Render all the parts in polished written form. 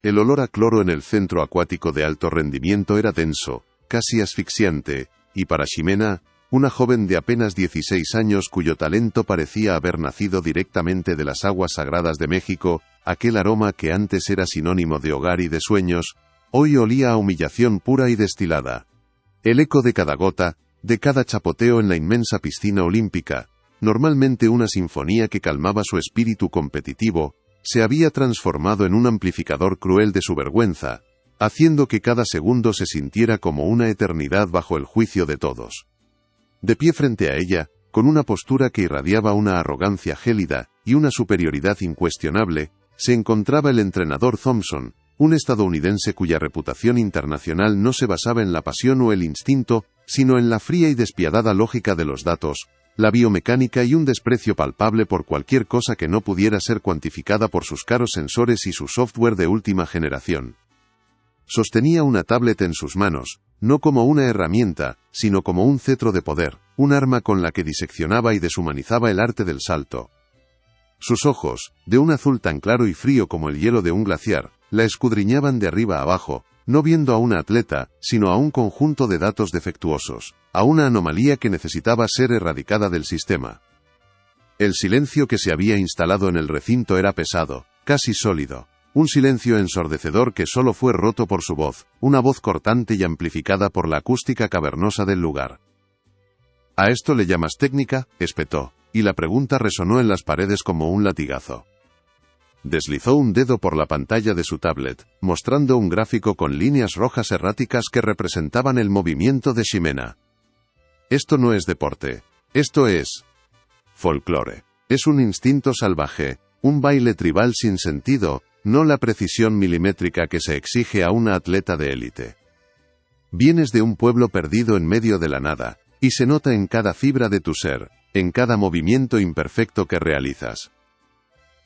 El olor a cloro en el centro acuático de alto rendimiento era denso, casi asfixiante, y para Ximena, una joven de apenas 16 años cuyo talento parecía haber nacido directamente de las aguas sagradas de México, aquel aroma que antes era sinónimo de hogar y de sueños, hoy olía a humillación pura y destilada. El eco de cada gota, de cada chapoteo en la inmensa piscina olímpica, normalmente una sinfonía que calmaba su espíritu competitivo, se había transformado en un amplificador cruel de su vergüenza, haciendo que cada segundo se sintiera como una eternidad bajo el juicio de todos. De pie frente a ella, con una postura que irradiaba una arrogancia gélida y una superioridad incuestionable, se encontraba el entrenador Thompson, un estadounidense cuya reputación internacional no se basaba en la pasión o el instinto, sino en la fría y despiadada lógica de los datos, la biomecánica y un desprecio palpable por cualquier cosa que no pudiera ser cuantificada por sus caros sensores y su software de última generación. Sostenía una tablet en sus manos, no como una herramienta, sino como un cetro de poder, un arma con la que diseccionaba y deshumanizaba el arte del salto. Sus ojos, de un azul tan claro y frío como el hielo de un glaciar, la escudriñaban de arriba a abajo, no viendo a una atleta, sino a un conjunto de datos defectuosos, a una anomalía que necesitaba ser erradicada del sistema. El silencio que se había instalado en el recinto era pesado, casi sólido. Un silencio ensordecedor que solo fue roto por su voz, una voz cortante y amplificada por la acústica cavernosa del lugar. «¿A esto le llamas técnica?», espetó, y la pregunta resonó en las paredes como un latigazo. Deslizó un dedo por la pantalla de su tablet, mostrando un gráfico con líneas rojas erráticas que representaban el movimiento de Ximena. «Esto no es deporte. Esto es folclore. Es un instinto salvaje, un baile tribal sin sentido, no la precisión milimétrica que se exige a una atleta de élite. Vienes de un pueblo perdido en medio de la nada, y se nota en cada fibra de tu ser, en cada movimiento imperfecto que realizas.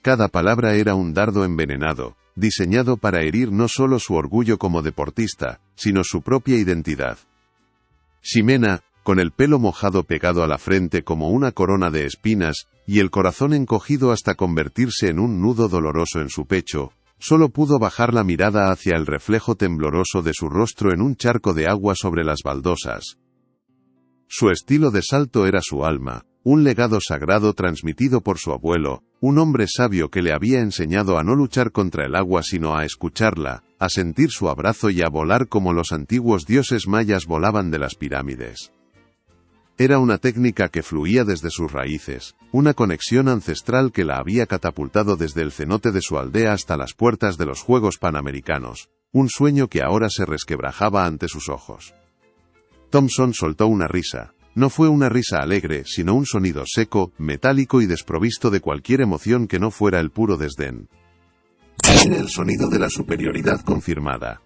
Cada palabra era un dardo envenenado, diseñado para herir no solo su orgullo como deportista, sino su propia identidad. Ximena, con el pelo mojado pegado a la frente como una corona de espinas, y el corazón encogido hasta convertirse en un nudo doloroso en su pecho, solo pudo bajar la mirada hacia el reflejo tembloroso de su rostro en un charco de agua sobre las baldosas. Su estilo de salto era su alma, un legado sagrado transmitido por su abuelo, un hombre sabio que le había enseñado a no luchar contra el agua sino a escucharla, a sentir su abrazo y a volar como los antiguos dioses mayas volaban de las pirámides. Era una técnica que fluía desde sus raíces, una conexión ancestral que la había catapultado desde el cenote de su aldea hasta las puertas de los Juegos Panamericanos, un sueño que ahora se resquebrajaba ante sus ojos. Thompson soltó una risa. No fue una risa alegre, sino un sonido seco, metálico y desprovisto de cualquier emoción que no fuera el puro desdén. Era el sonido de la superioridad confirmada.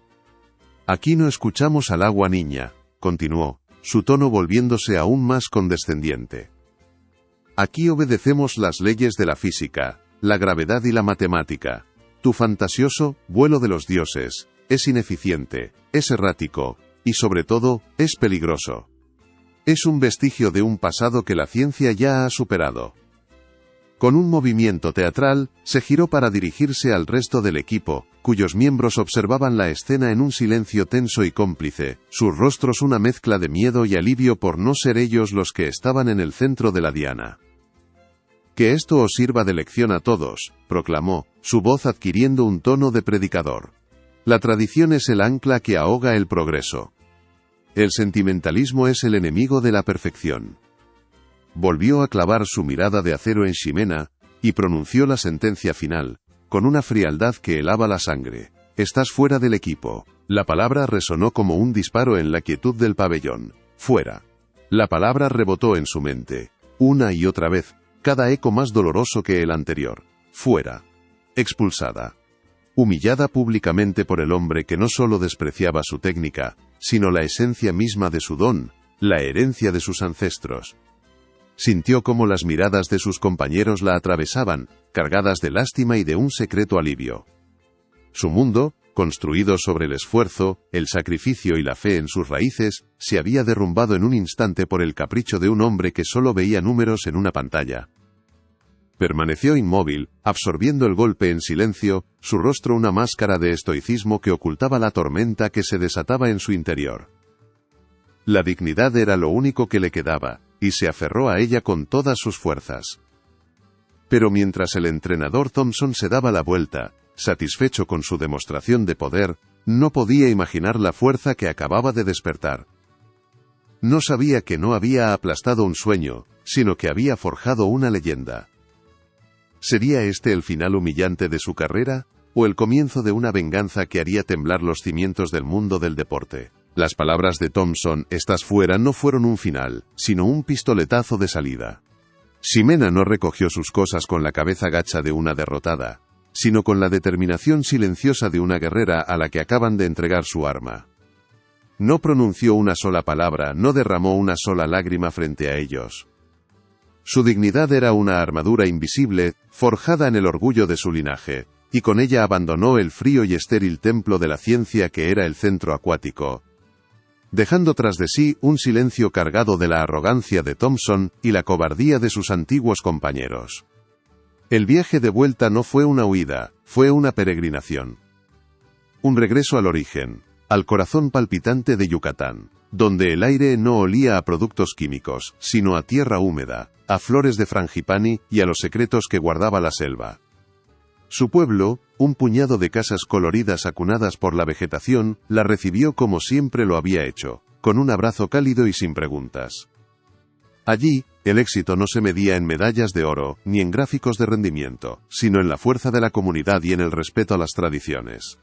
«Aquí no escuchamos al agua, niña», continuó, su tono volviéndose aún más condescendiente. «Aquí obedecemos las leyes de la física, la gravedad y la matemática. Tu fantasioso vuelo de los dioses es ineficiente, es errático, y sobre todo, es peligroso. Es un vestigio de un pasado que la ciencia ya ha superado». Con un movimiento teatral, se giró para dirigirse al resto del equipo, cuyos miembros observaban la escena en un silencio tenso y cómplice, sus rostros una mezcla de miedo y alivio por no ser ellos los que estaban en el centro de la diana. «Que esto os sirva de lección a todos», proclamó, su voz adquiriendo un tono de predicador. «La tradición es el ancla que ahoga el progreso. El sentimentalismo es el enemigo de la perfección». Volvió a clavar su mirada de acero en Ximena, y pronunció la sentencia final, con una frialdad que helaba la sangre. «Estás fuera del equipo». La palabra resonó como un disparo en la quietud del pabellón. «Fuera». La palabra rebotó en su mente, una y otra vez, cada eco más doloroso que el anterior. «Fuera». Expulsada. Humillada públicamente por el hombre que no solo despreciaba su técnica, sino la esencia misma de su don, la herencia de sus ancestros. Sintió cómo las miradas de sus compañeros la atravesaban, cargadas de lástima y de un secreto alivio. Su mundo, construido sobre el esfuerzo, el sacrificio y la fe en sus raíces, se había derrumbado en un instante por el capricho de un hombre que solo veía números en una pantalla. Permaneció inmóvil, absorbiendo el golpe en silencio, su rostro una máscara de estoicismo que ocultaba la tormenta que se desataba en su interior. La dignidad era lo único que le quedaba, y se aferró a ella con todas sus fuerzas. Pero mientras el entrenador Thompson se daba la vuelta, satisfecho con su demostración de poder, no podía imaginar la fuerza que acababa de despertar. No sabía que no había aplastado un sueño, sino que había forjado una leyenda. ¿Sería este el final humillante de su carrera, o el comienzo de una venganza que haría temblar los cimientos del mundo del deporte? Las palabras de Thompson, "estás fuera", no fueron un final, sino un pistoletazo de salida. Ximena no recogió sus cosas con la cabeza gacha de una derrotada, sino con la determinación silenciosa de una guerrera a la que acaban de entregar su arma. No pronunció una sola palabra, no derramó una sola lágrima frente a ellos. Su dignidad era una armadura invisible, forjada en el orgullo de su linaje, y con ella abandonó el frío y estéril templo de la ciencia que era el centro acuático, dejando tras de sí un silencio cargado de la arrogancia de Thompson y la cobardía de sus antiguos compañeros. El viaje de vuelta no fue una huida, fue una peregrinación. Un regreso al origen, al corazón palpitante de Yucatán, donde el aire no olía a productos químicos, sino a tierra húmeda, a flores de frangipani y a los secretos que guardaba la selva. Su pueblo, un puñado de casas coloridas acunadas por la vegetación, la recibió como siempre lo había hecho, con un abrazo cálido y sin preguntas. Allí, el éxito no se medía en medallas de oro, ni en gráficos de rendimiento, sino en la fuerza de la comunidad y en el respeto a las tradiciones.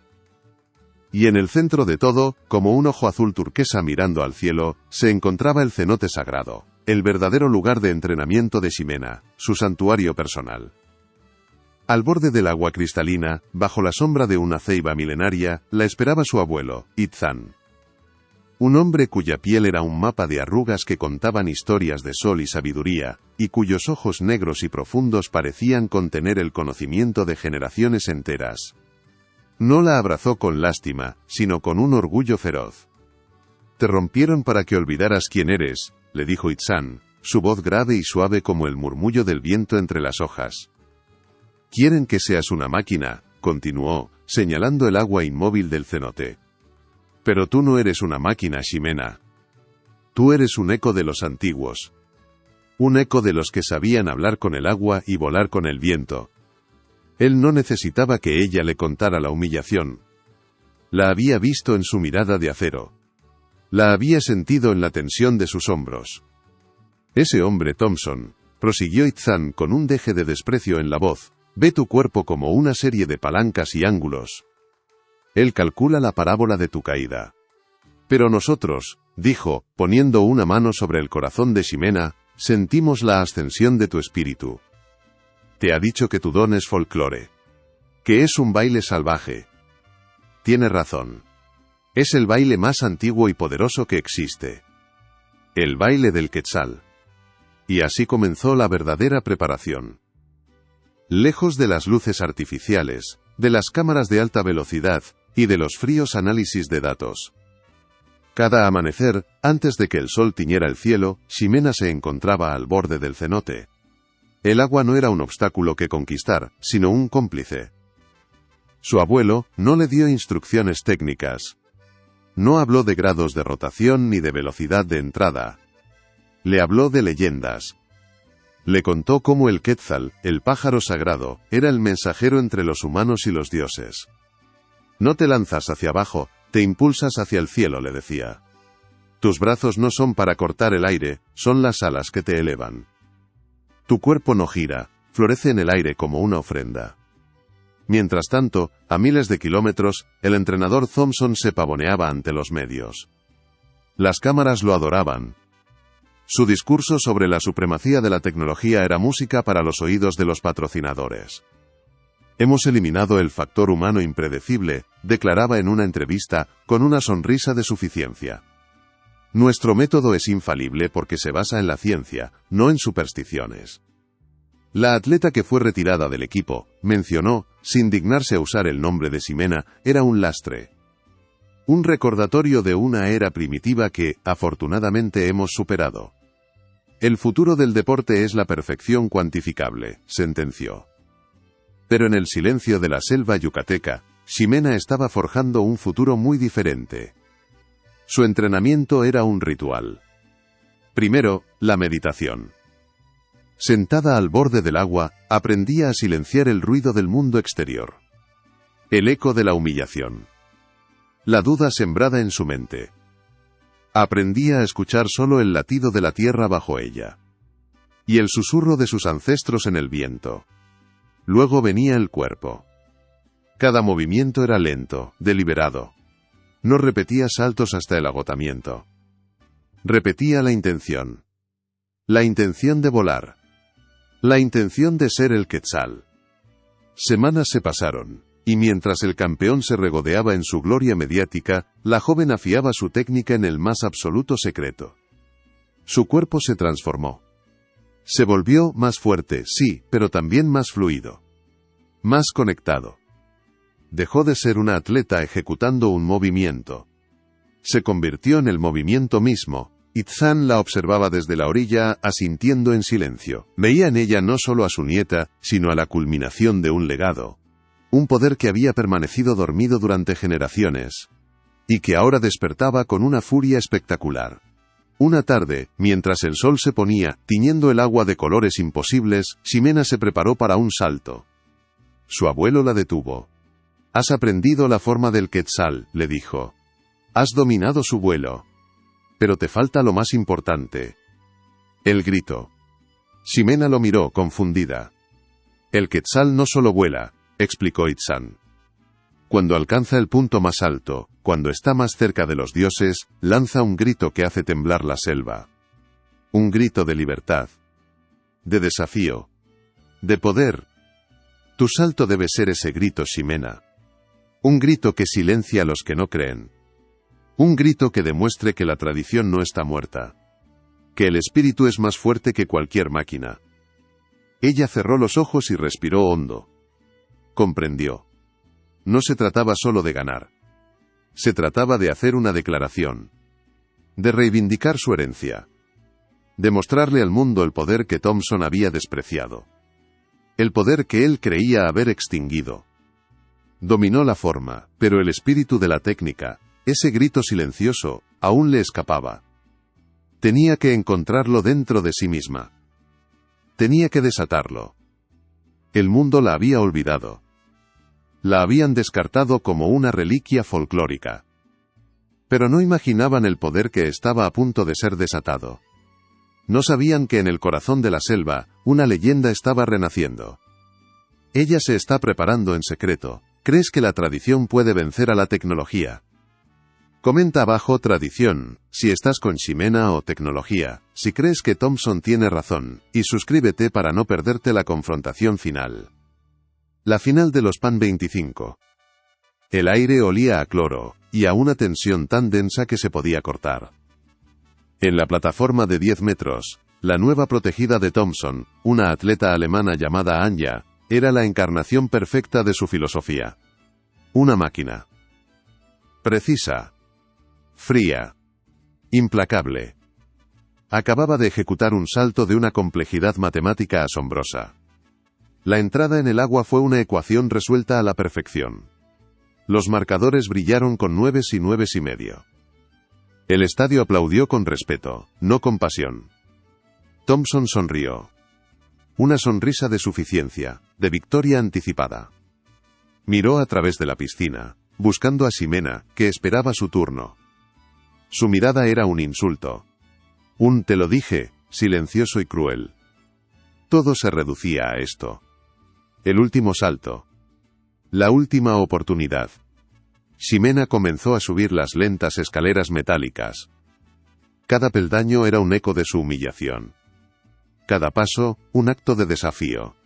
Y en el centro de todo, como un ojo azul turquesa mirando al cielo, se encontraba el cenote sagrado, el verdadero lugar de entrenamiento de Ximena, su santuario personal. Al borde del agua cristalina, bajo la sombra de una ceiba milenaria, la esperaba su abuelo, Itzan. Un hombre cuya piel era un mapa de arrugas que contaban historias de sol y sabiduría, y cuyos ojos negros y profundos parecían contener el conocimiento de generaciones enteras. No la abrazó con lástima, sino con un orgullo feroz. «Te rompieron para que olvidaras quién eres», le dijo Itzan, su voz grave y suave como el murmullo del viento entre las hojas. «Quieren que seas una máquina», continuó, señalando el agua inmóvil del cenote. «Pero tú no eres una máquina, Ximena. Tú eres un eco de los antiguos. Un eco de los que sabían hablar con el agua y volar con el viento». Él no necesitaba que ella le contara la humillación. La había visto en su mirada de acero. La había sentido en la tensión de sus hombros. «Ese hombre Thompson», prosiguió Itzan con un deje de desprecio en la voz, «ve tu cuerpo como una serie de palancas y ángulos. Él calcula la parábola de tu caída. Pero nosotros», dijo, poniendo una mano sobre el corazón de Ximena, «sentimos la ascensión de tu espíritu. Te ha dicho que tu don es folclore. Que es un baile salvaje. Tiene razón. Es el baile más antiguo y poderoso que existe. El baile del Quetzal». Y así comenzó la verdadera preparación. Lejos de las luces artificiales, de las cámaras de alta velocidad, y de los fríos análisis de datos. Cada amanecer, antes de que el sol tiñera el cielo, Ximena se encontraba al borde del cenote. El agua no era un obstáculo que conquistar, sino un cómplice. Su abuelo no le dio instrucciones técnicas. No habló de grados de rotación ni de velocidad de entrada. Le habló de leyendas. Le contó cómo el Quetzal, el pájaro sagrado, era el mensajero entre los humanos y los dioses. «No te lanzas hacia abajo, te impulsas hacia el cielo», le decía. «Tus brazos no son para cortar el aire, son las alas que te elevan. Tu cuerpo no gira, florece en el aire como una ofrenda». Mientras tanto, a miles de kilómetros, el entrenador Thompson se pavoneaba ante los medios. Las cámaras lo adoraban. Su discurso sobre la supremacía de la tecnología era música para los oídos de los patrocinadores. «Hemos eliminado el factor humano impredecible», declaraba en una entrevista, con una sonrisa de suficiencia. «Nuestro método es infalible porque se basa en la ciencia, no en supersticiones». La atleta que fue retirada del equipo, mencionó, sin dignarse a usar el nombre de Ximena, era un lastre. Un recordatorio de una era primitiva que, afortunadamente, hemos superado. El futuro del deporte es la perfección cuantificable, sentenció. Pero en el silencio de la selva yucateca, Ximena estaba forjando un futuro muy diferente. Su entrenamiento era un ritual. Primero, la meditación. Sentada al borde del agua, aprendía a silenciar el ruido del mundo exterior. El eco de la humillación. La duda sembrada en su mente. Aprendía a escuchar solo el latido de la tierra bajo ella. Y el susurro de sus ancestros en el viento. Luego venía el cuerpo. Cada movimiento era lento, deliberado. No repetía saltos hasta el agotamiento. Repetía la intención. La intención de volar. La intención de ser el Quetzal. Semanas se pasaron, y mientras el campeón se regodeaba en su gloria mediática, la joven afiaba su técnica en el más absoluto secreto. Su cuerpo se transformó. Se volvió más fuerte, sí, pero también más fluido. Más conectado. Dejó de ser una atleta ejecutando un movimiento. Se convirtió en el movimiento mismo. Itzan la observaba desde la orilla, asintiendo en silencio. Veía en ella no solo a su nieta, sino a la culminación de un legado. Un poder que había permanecido dormido durante generaciones. Y que ahora despertaba con una furia espectacular. Una tarde, mientras el sol se ponía, tiñendo el agua de colores imposibles, Ximena se preparó para un salto. Su abuelo la detuvo. «Has aprendido la forma del Quetzal», le dijo. «Has dominado su vuelo. Pero te falta lo más importante». El grito. Ximena lo miró, confundida. «El Quetzal no solo vuela», explicó Itzan. «Cuando alcanza el punto más alto, cuando está más cerca de los dioses, lanza un grito que hace temblar la selva. Un grito de libertad. De desafío. De poder. Tu salto debe ser ese grito, Ximena. Un grito que silencia a los que no creen. Un grito que demuestre que la tradición no está muerta. Que el espíritu es más fuerte que cualquier máquina». Ella cerró los ojos y respiró hondo. Comprendió. No se trataba solo de ganar. Se trataba de hacer una declaración. De reivindicar su herencia. De mostrarle al mundo el poder que Thompson había despreciado. El poder que él creía haber extinguido. Dominó la forma, pero el espíritu de la técnica, ese grito silencioso, aún le escapaba. Tenía que encontrarlo dentro de sí misma. Tenía que desatarlo. El mundo la había olvidado. La habían descartado como una reliquia folclórica. Pero no imaginaban el poder que estaba a punto de ser desatado. No sabían que en el corazón de la selva, una leyenda estaba renaciendo. Ella se está preparando en secreto. ¿Crees que la tradición puede vencer a la tecnología? Comenta abajo tradición, si estás con Ximena o tecnología, si crees que Thompson tiene razón, y suscríbete para no perderte la confrontación final. La final de los Pan 25. El aire olía a cloro, y a una tensión tan densa que se podía cortar. En la plataforma de 10 metros, la nueva protegida de Thompson, una atleta alemana llamada Anja, era la encarnación perfecta de su filosofía. Una máquina. Precisa. Fría. Implacable. Acababa de ejecutar un salto de una complejidad matemática asombrosa. La entrada en el agua fue una ecuación resuelta a la perfección. Los marcadores brillaron con 9 y 9 y medio. El estadio aplaudió con respeto, no con pasión. Thompson sonrió. Una sonrisa de suficiencia, de victoria anticipada. Miró a través de la piscina, buscando a Ximena, que esperaba su turno. Su mirada era un insulto. Un «te lo dije», silencioso y cruel. Todo se reducía a esto. El último salto. La última oportunidad. Ximena comenzó a subir las lentas escaleras metálicas. Cada peldaño era un eco de su humillación. Cada paso, un acto de desafío.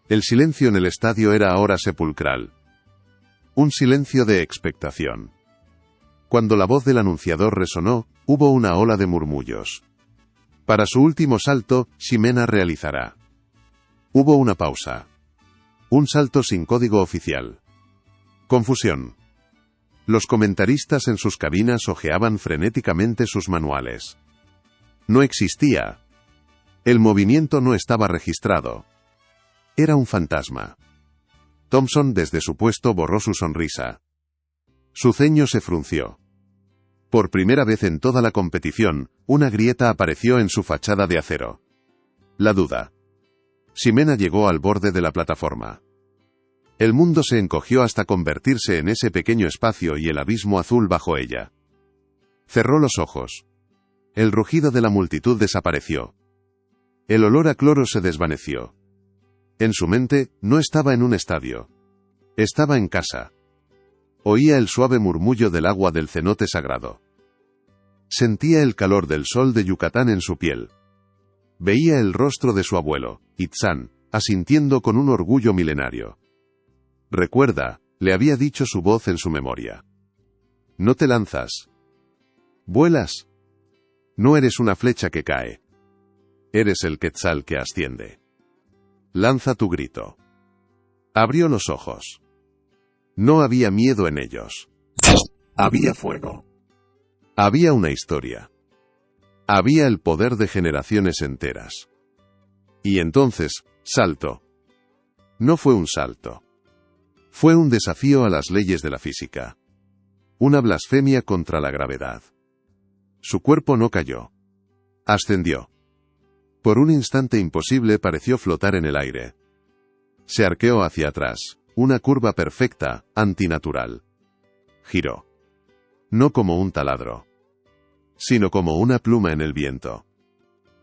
El silencio en el estadio era ahora sepulcral. Un silencio de expectación. Cuando la voz del anunciador resonó, hubo una ola de murmullos. Para su último salto, Ximena realizará. Hubo una pausa. Un salto sin código oficial. Confusión. Los comentaristas en sus cabinas hojeaban frenéticamente sus manuales. No existía. El movimiento no estaba registrado. Era un fantasma. Thompson desde su puesto borró su sonrisa. Su ceño se frunció. Por primera vez en toda la competición, una grieta apareció en su fachada de acero. La duda. Ximena llegó al borde de la plataforma. El mundo se encogió hasta convertirse en ese pequeño espacio y el abismo azul bajo ella. Cerró los ojos. El rugido de la multitud desapareció. El olor a cloro se desvaneció. En su mente, no estaba en un estadio. Estaba en casa. Oía el suave murmullo del agua del cenote sagrado. Sentía el calor del sol de Yucatán en su piel. Veía el rostro de su abuelo, Itzán, asintiendo con un orgullo milenario. Recuerda, le había dicho su voz en su memoria. No te lanzas. Vuelas. No eres una flecha que cae. Eres el quetzal que asciende. Lanza tu grito. Abrió los ojos. No había miedo en ellos. Había fuego. Había una historia. Había el poder de generaciones enteras. Y entonces, saltó. No fue un salto. Fue un desafío a las leyes de la física. Una blasfemia contra la gravedad. Su cuerpo no cayó. Ascendió. Por un instante imposible pareció flotar en el aire. Se arqueó hacia atrás, una curva perfecta, antinatural. Giró. No como un taladro, sino como una pluma en el viento.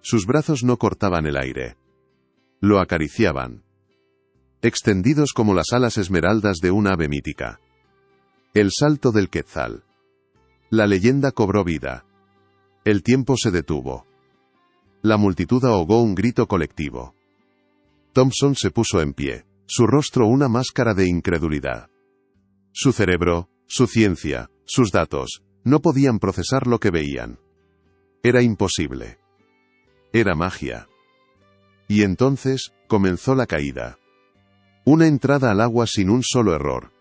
Sus brazos no cortaban el aire. Lo acariciaban. Extendidos como las alas esmeraldas de un ave mítica. El salto del quetzal. La leyenda cobró vida. El tiempo se detuvo. La multitud ahogó un grito colectivo. Thompson se puso en pie, su rostro una máscara de incredulidad. Su cerebro, su ciencia, sus datos, no podían procesar lo que veían. Era imposible. Era magia. Y entonces, comenzó la caída. Una entrada al agua sin un solo error.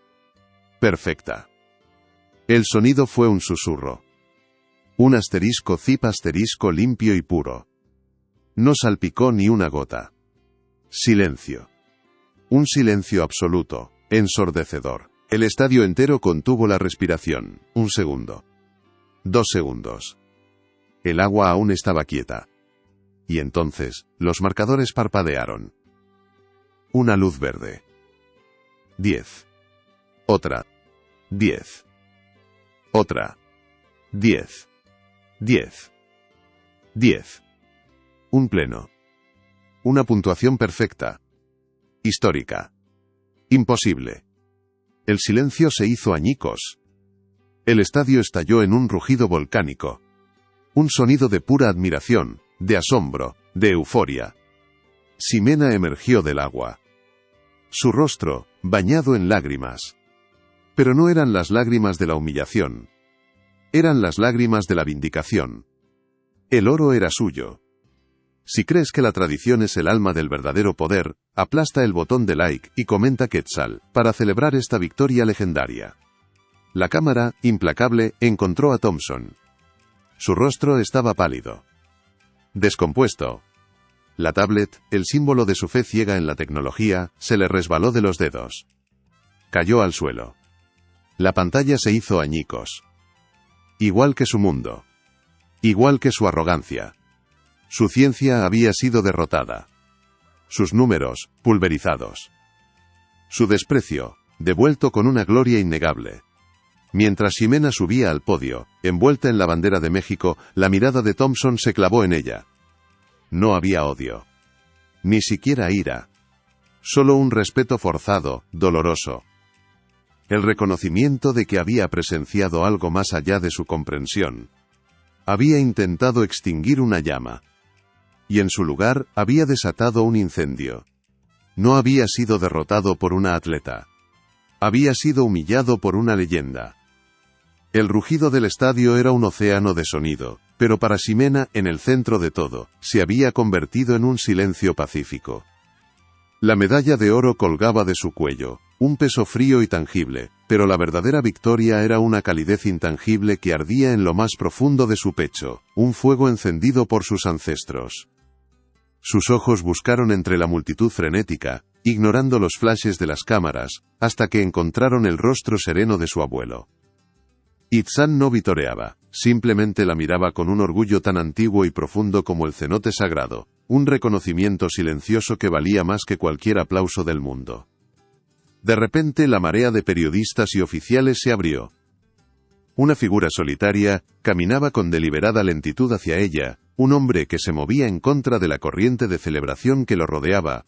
Perfecta. El sonido fue un susurro. Un asterisco zip asterisco limpio y puro. No salpicó ni una gota. Silencio. Un silencio absoluto, ensordecedor. El estadio entero contuvo la respiración. 1 segundo. 2 segundos. El agua aún estaba quieta. Y entonces, los marcadores parpadearon. Una luz verde. 10. Otra. 10. Otra. 10. 10. 10. Un pleno. Una puntuación perfecta. Histórica. Imposible. El silencio se hizo añicos. El estadio estalló en un rugido volcánico. Un sonido de pura admiración, de asombro, de euforia. Ximena emergió del agua. Su rostro, bañado en lágrimas. Pero no eran las lágrimas de la humillación. Eran las lágrimas de la vindicación. El oro era suyo. Si crees que la tradición es el alma del verdadero poder, aplasta el botón de like y comenta Quetzal, para celebrar esta victoria legendaria. La cámara, implacable, encontró a Thompson. Su rostro estaba pálido. Descompuesto. La tablet, el símbolo de su fe ciega en la tecnología, se le resbaló de los dedos. Cayó al suelo. La pantalla se hizo añicos. Igual que su mundo. Igual que su arrogancia. Su ciencia había sido derrotada. Sus números, pulverizados. Su desprecio, devuelto con una gloria innegable. Mientras Ximena subía al podio, envuelta en la bandera de México, la mirada de Thompson se clavó en ella. No había odio. Ni siquiera ira. Solo un respeto forzado, doloroso. El reconocimiento de que había presenciado algo más allá de su comprensión. Había intentado extinguir una llama. Y en su lugar, había desatado un incendio. No había sido derrotado por una atleta. Había sido humillado por una leyenda. El rugido del estadio era un océano de sonido, pero para Ximena, en el centro de todo, se había convertido en un silencio pacífico. La medalla de oro colgaba de su cuello, un peso frío y tangible, pero la verdadera victoria era una calidez intangible que ardía en lo más profundo de su pecho, un fuego encendido por sus ancestros. Sus ojos buscaron entre la multitud frenética, ignorando los flashes de las cámaras, hasta que encontraron el rostro sereno de su abuelo. Itzan no vitoreaba, simplemente la miraba con un orgullo tan antiguo y profundo como el cenote sagrado, un reconocimiento silencioso que valía más que cualquier aplauso del mundo. De repente la marea de periodistas y oficiales se abrió. Una figura solitaria caminaba con deliberada lentitud hacia ella, un hombre que se movía en contra de la corriente de celebración que lo rodeaba.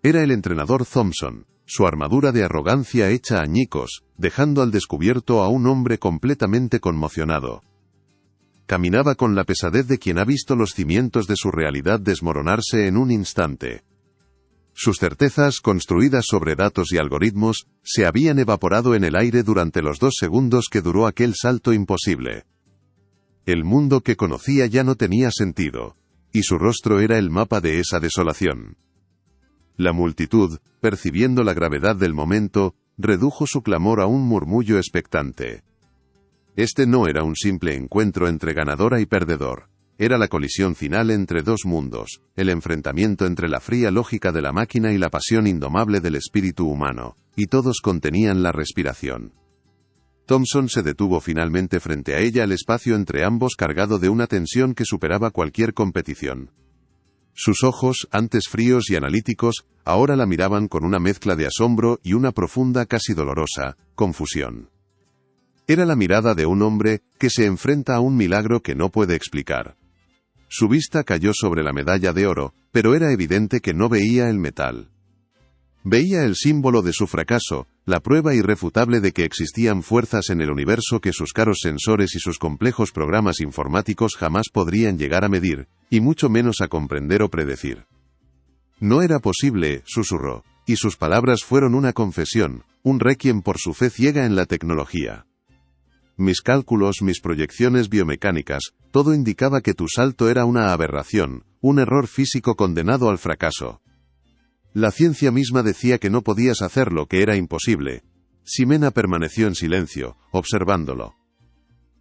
Era el entrenador Thompson, su armadura de arrogancia hecha añicos, dejando al descubierto a un hombre completamente conmocionado. Caminaba con la pesadez de quien ha visto los cimientos de su realidad desmoronarse en un instante. Sus certezas, construidas sobre datos y algoritmos, se habían evaporado en el aire durante los 2 segundos que duró aquel salto imposible. El mundo que conocía ya no tenía sentido, y su rostro era el mapa de esa desolación. La multitud, percibiendo la gravedad del momento, redujo su clamor a un murmullo expectante. Este no era un simple encuentro entre ganadora y perdedor. Era la colisión final entre 2 mundos, el enfrentamiento entre la fría lógica de la máquina y la pasión indomable del espíritu humano, y todos contenían la respiración. Thompson se detuvo finalmente frente a ella, el espacio entre ambos cargado de una tensión que superaba cualquier competición. Sus ojos, antes fríos y analíticos, ahora la miraban con una mezcla de asombro y una profunda, casi dolorosa, confusión. Era la mirada de un hombre que se enfrenta a un milagro que no puede explicar. Su vista cayó sobre la medalla de oro, pero era evidente que no veía el metal. Veía el símbolo de su fracaso, la prueba irrefutable de que existían fuerzas en el universo que sus caros sensores y sus complejos programas informáticos jamás podrían llegar a medir, y mucho menos a comprender o predecir. No era posible, susurró, y sus palabras fueron una confesión, un requiem por su fe ciega en la tecnología. Mis cálculos, mis proyecciones biomecánicas, todo indicaba que tu salto era una aberración, un error físico condenado al fracaso. La ciencia misma decía que no podías hacerlo, que era imposible. Ximena permaneció en silencio, observándolo.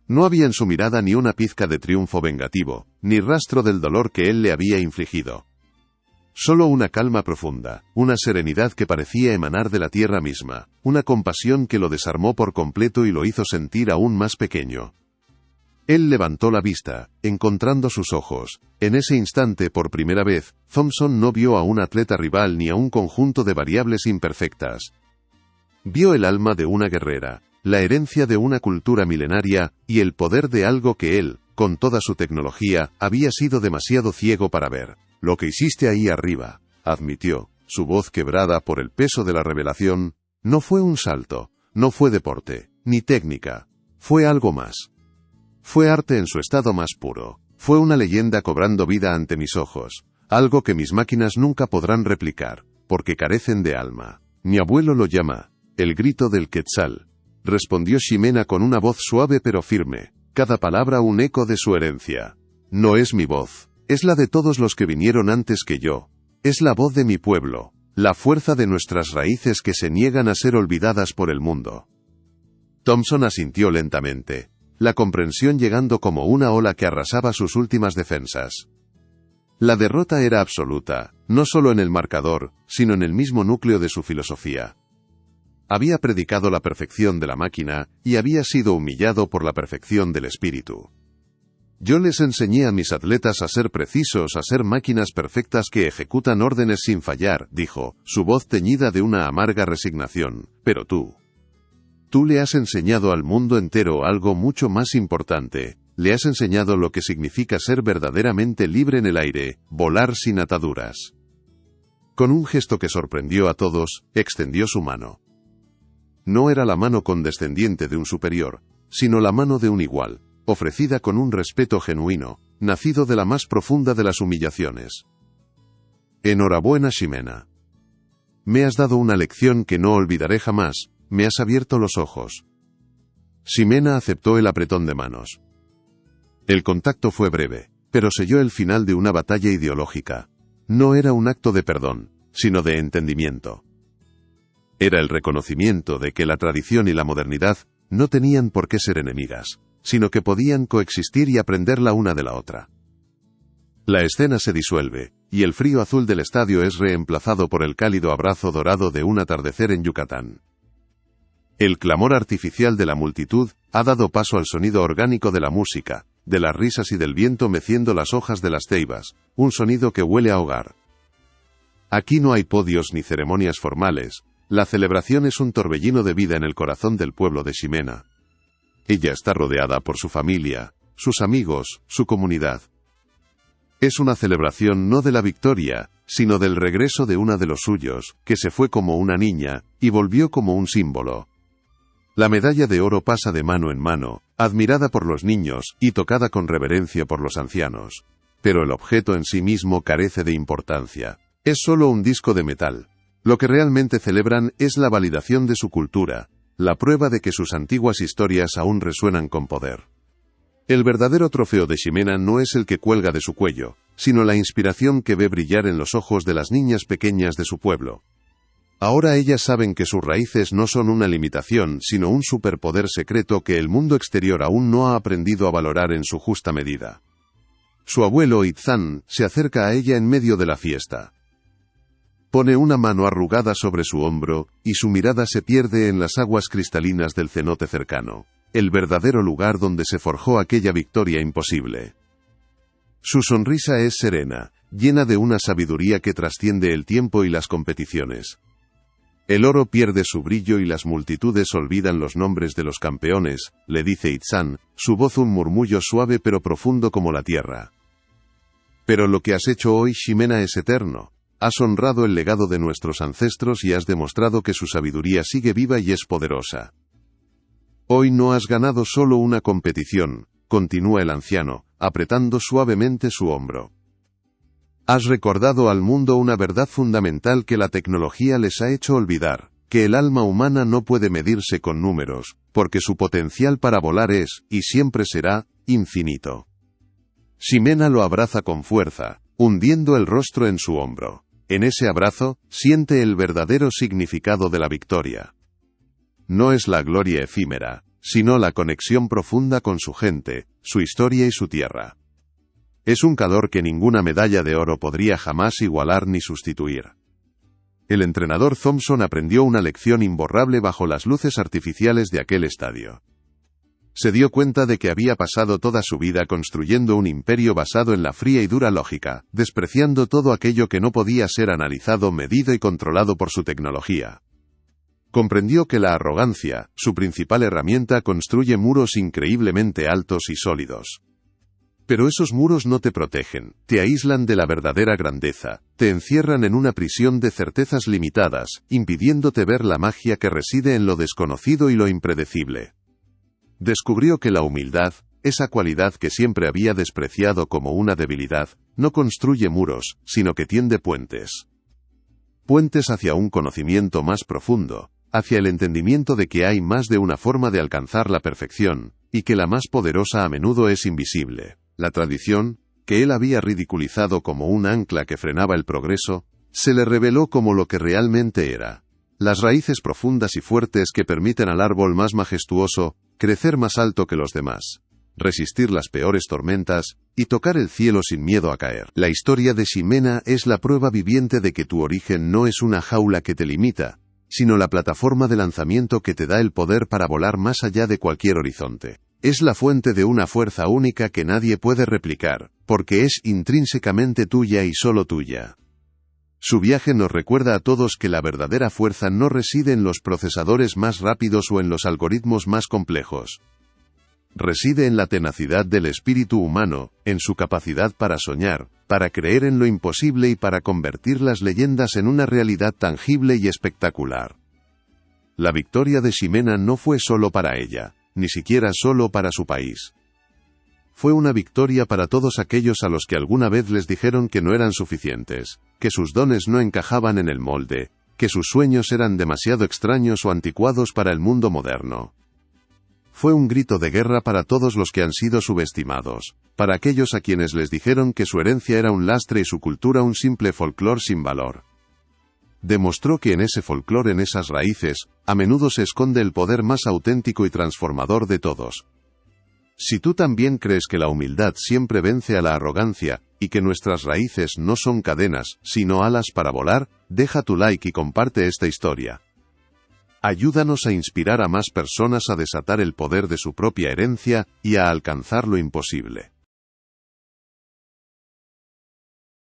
No había en su mirada ni una pizca de triunfo vengativo, ni rastro del dolor que él le había infligido. Solo una calma profunda, una serenidad que parecía emanar de la tierra misma, una compasión que lo desarmó por completo y lo hizo sentir aún más pequeño. Él levantó la vista, encontrando sus ojos. En ese instante, por primera vez, Thompson no vio a un atleta rival ni a un conjunto de variables imperfectas. Vio el alma de una guerrera, la herencia de una cultura milenaria, y el poder de algo que él, con toda su tecnología, había sido demasiado ciego para ver. Lo que hiciste ahí arriba, admitió, su voz quebrada por el peso de la revelación, no fue un salto, no fue deporte, ni técnica, fue algo más. Fue arte en su estado más puro, fue una leyenda cobrando vida ante mis ojos, algo que mis máquinas nunca podrán replicar, porque carecen de alma. Mi abuelo lo llama, el grito del Quetzal, respondió Ximena con una voz suave pero firme, cada palabra un eco de su herencia. No es mi voz. Es la de todos los que vinieron antes que yo. Es la voz de mi pueblo, la fuerza de nuestras raíces que se niegan a ser olvidadas por el mundo. Thompson asintió lentamente, la comprensión llegando como una ola que arrasaba sus últimas defensas. La derrota era absoluta, no solo en el marcador, sino en el mismo núcleo de su filosofía. Había predicado la perfección de la máquina, y había sido humillado por la perfección del espíritu. Yo les enseñé a mis atletas a ser precisos, a ser máquinas perfectas que ejecutan órdenes sin fallar, dijo, su voz teñida de una amarga resignación, pero tú le has enseñado al mundo entero algo mucho más importante, le has enseñado lo que significa ser verdaderamente libre en el aire, volar sin ataduras. Con un gesto que sorprendió a todos, extendió su mano. No era la mano condescendiente de un superior, sino la mano de un igual, ofrecida con un respeto genuino, nacido de la más profunda de las humillaciones. Enhorabuena, Ximena. Me has dado una lección que no olvidaré jamás, me has abierto los ojos. Ximena aceptó el apretón de manos. El contacto fue breve, pero selló el final de una batalla ideológica. No era un acto de perdón, sino de entendimiento. Era el reconocimiento de que la tradición y la modernidad no tenían por qué ser enemigas, sino que podían coexistir y aprender la una de la otra. La escena se disuelve, y el frío azul del estadio es reemplazado por el cálido abrazo dorado de un atardecer en Yucatán. El clamor artificial de la multitud ha dado paso al sonido orgánico de la música, de las risas y del viento meciendo las hojas de las ceibas, un sonido que huele a hogar. Aquí no hay podios ni ceremonias formales, la celebración es un torbellino de vida en el corazón del pueblo de Ximena. Ella está rodeada por su familia, sus amigos, su comunidad. Es una celebración no de la victoria, sino del regreso de una de los suyos, que se fue como una niña, y volvió como un símbolo. La medalla de oro pasa de mano en mano, admirada por los niños, y tocada con reverencia por los ancianos. Pero el objeto en sí mismo carece de importancia. Es solo un disco de metal. Lo que realmente celebran es la validación de su cultura, la prueba de que sus antiguas historias aún resuenan con poder. El verdadero trofeo de Ximena no es el que cuelga de su cuello, sino la inspiración que ve brillar en los ojos de las niñas pequeñas de su pueblo. Ahora ellas saben que sus raíces no son una limitación, sino un superpoder secreto que el mundo exterior aún no ha aprendido a valorar en su justa medida. Su abuelo Itzán se acerca a ella en medio de la fiesta. Pone una mano arrugada sobre su hombro, y su mirada se pierde en las aguas cristalinas del cenote cercano, el verdadero lugar donde se forjó aquella victoria imposible. Su sonrisa es serena, llena de una sabiduría que trasciende el tiempo y las competiciones. El oro pierde su brillo y las multitudes olvidan los nombres de los campeones, le dice Itzán, su voz un murmullo suave pero profundo como la tierra. Pero lo que has hecho hoy, Ximena, es eterno. Has honrado el legado de nuestros ancestros y has demostrado que su sabiduría sigue viva y es poderosa. Hoy no has ganado solo una competición, continúa el anciano, apretando suavemente su hombro. Has recordado al mundo una verdad fundamental que la tecnología les ha hecho olvidar, que el alma humana no puede medirse con números, porque su potencial para volar es, y siempre será, infinito. Ximena lo abraza con fuerza, hundiendo el rostro en su hombro. En ese abrazo, siente el verdadero significado de la victoria. No es la gloria efímera, sino la conexión profunda con su gente, su historia y su tierra. Es un calor que ninguna medalla de oro podría jamás igualar ni sustituir. El entrenador Thompson aprendió una lección imborrable bajo las luces artificiales de aquel estadio. Se dio cuenta de que había pasado toda su vida construyendo un imperio basado en la fría y dura lógica, despreciando todo aquello que no podía ser analizado, medido y controlado por su tecnología. Comprendió que la arrogancia, su principal herramienta, construye muros increíblemente altos y sólidos. Pero esos muros no te protegen, te aíslan de la verdadera grandeza, te encierran en una prisión de certezas limitadas, impidiéndote ver la magia que reside en lo desconocido y lo impredecible. Descubrió que la humildad, esa cualidad que siempre había despreciado como una debilidad, no construye muros, sino que tiende puentes. Puentes hacia un conocimiento más profundo, hacia el entendimiento de que hay más de una forma de alcanzar la perfección, y que la más poderosa a menudo es invisible. La tradición, que él había ridiculizado como un ancla que frenaba el progreso, se le reveló como lo que realmente era. Las raíces profundas y fuertes que permiten al árbol más majestuoso crecer más alto que los demás, resistir las peores tormentas, y tocar el cielo sin miedo a caer. La historia de Ximena es la prueba viviente de que tu origen no es una jaula que te limita, sino la plataforma de lanzamiento que te da el poder para volar más allá de cualquier horizonte. Es la fuente de una fuerza única que nadie puede replicar, porque es intrínsecamente tuya y solo tuya. Su viaje nos recuerda a todos que la verdadera fuerza no reside en los procesadores más rápidos o en los algoritmos más complejos. Reside en la tenacidad del espíritu humano, en su capacidad para soñar, para creer en lo imposible y para convertir las leyendas en una realidad tangible y espectacular. La victoria de Ximena no fue solo para ella, ni siquiera solo para su país. Fue una victoria para todos aquellos a los que alguna vez les dijeron que no eran suficientes, que sus dones no encajaban en el molde, que sus sueños eran demasiado extraños o anticuados para el mundo moderno. Fue un grito de guerra para todos los que han sido subestimados, para aquellos a quienes les dijeron que su herencia era un lastre y su cultura un simple folclore sin valor. Demostró que en ese folclore, en esas raíces, a menudo se esconde el poder más auténtico y transformador de todos. Si tú también crees que la humildad siempre vence a la arrogancia, y que nuestras raíces no son cadenas, sino alas para volar, deja tu like y comparte esta historia. Ayúdanos a inspirar a más personas a desatar el poder de su propia herencia y a alcanzar lo imposible.